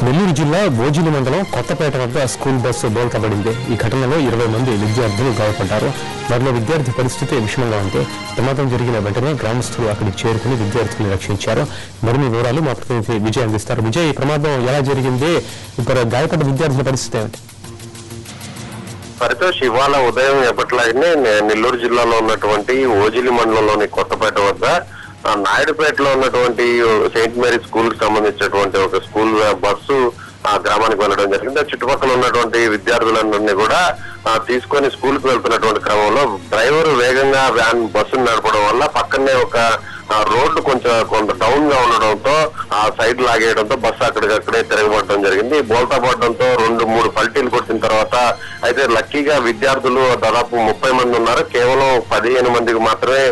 నెల్లూరు జిల్లా ఓజిలి మండలం కొత్తపేట వద్ద స్కూల్ బస్సు బోల్తబడింది. ఈ ఘటనలో 20 మంది విద్యార్థులు గాయపడ్డారు. మరో విద్యార్థి పరిస్థితి విషమంగా ఉంది. ప్రమాదం జరిగిన వెంటనే గ్రామస్తులు అక్కడికి చేరుకుని విద్యార్థులను రక్షించారు. మరిన్ని వివరాలు మా ప్రతినిధి విజయ్ అందిస్తారు. విజయ్, ఈ ప్రమాదం ఎలా జరిగింది? ఇప్పుడు గాయపడ్డ విద్యార్థుల పరిస్థితి ఏమిటి? పరితోష్, ఇవాళ ఉదయం ఎప్పటిలాగానే నెల్లూరు జిల్లాలో ఉన్నటువంటి ఓజిలి మండలంలోని కొత్తపేట వద్ద నాయుడుపేటలో ఉన్నటువంటి సెయింట్ మేరీ స్కూల్ కి సంబంధించినటువంటి ఒక స్కూల్ బస్సు ఆ గ్రామానికి వెళ్ళడం జరిగింది. చుట్టుపక్కల ఉన్నటువంటి విద్యార్థులందరినీ కూడా తీసుకొని స్కూల్ కి వెళ్తున్నటువంటి క్రమంలో డ్రైవర్ వేగంగా బస్సును నడపడం వల్ల పక్కనే ఒక రోడ్డు కొంత డౌన్ గా ఉండడంతో ఆ సైడ్ లాగేయడంతో బస్సు అక్కడికక్కడే తిరగబడడం జరిగింది. బోల్తా పడడంతో 2-3 పల్టీలు కొట్టిన తర్వాత అయితే లక్కీగా విద్యార్థులు దాదాపు 30 మంది ఉన్నారు. కేవలం 15 మందికి మాత్రమే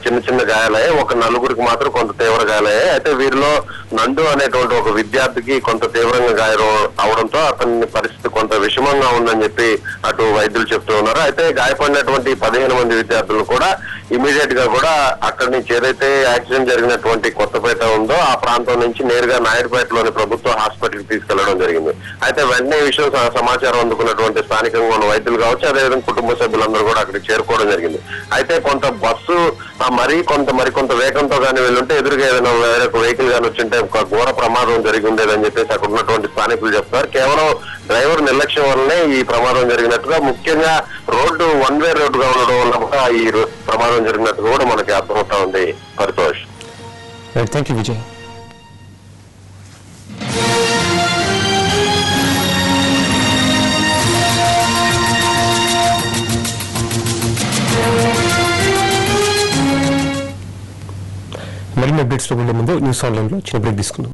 చిన్న చిన్న గాయాలయ్యాయి. ఒక 4గురికి మాత్రం కొంత తీవ్ర గాయాలయ్యాయి. అయితే వీరిలో నందు అనేటువంటి ఒక విద్యార్థికి కొంత తీవ్రంగా గాయం అవడంతో అతని పరిస్థితి కొంత విషమంగా ఉందని చెప్పి అటు వైద్యులు చెప్తూ ఉన్నారు. అయితే గాయపడినటువంటి 15 మంది విద్యార్థులు కూడా ఇమీడియట్ గా కూడా అక్కడి నుంచి ఏదైతే యాక్సిడెంట్ జరిగినటువంటి కొత్తపేట ఉందో ఆ ప్రాంతం నుంచి నేరుగా నాయుడుపేటలోని ప్రభుత్వ హాస్పిటల్ కి తీసుకెళ్లడం జరిగింది. అయితే వెంటనే ఈ విషయం సమాచారం అందుకున్నటువంటి స్థానికంగా ఉన్న వైద్యులు కావచ్చు, అదేవిధంగా కుటుంబ సభ్యులందరూ కూడా అక్కడికి చేరుకోవడం జరిగింది. అయితే కొంత బస్సు మరికొంత వేగంతో కానీ వెళ్ళుంటే ఎదురుగా ఏదైనా వేరే వెహికల్ కానీ వచ్చింటే ఒక ఘోర ప్రమాదం జరిగి ఉండేదని చెప్పేసి అక్కడ ఉన్నటువంటి స్థానికులు చెప్తారు. కేవలం డ్రైవర్ నిర్లక్ష్యం వల్లనే ఈ ప్రమాదం జరిగినట్టుగా, ముఖ్యంగా రోడ్డు 1 వే రోడ్డుగా ఉండడం వల్ల కూడా ఈ ప్రమాదం జరిగినట్టుగా కూడా మనకి అర్థమవుతా ఉంది. Paritosh, thank you Vijay. మరిన్ని అప్డేట్స్ లో వెళ్లే ముందు న్యూస్ ఆన్లైన్ లో చిన్న బ్రేక్ తీసుకుందాం.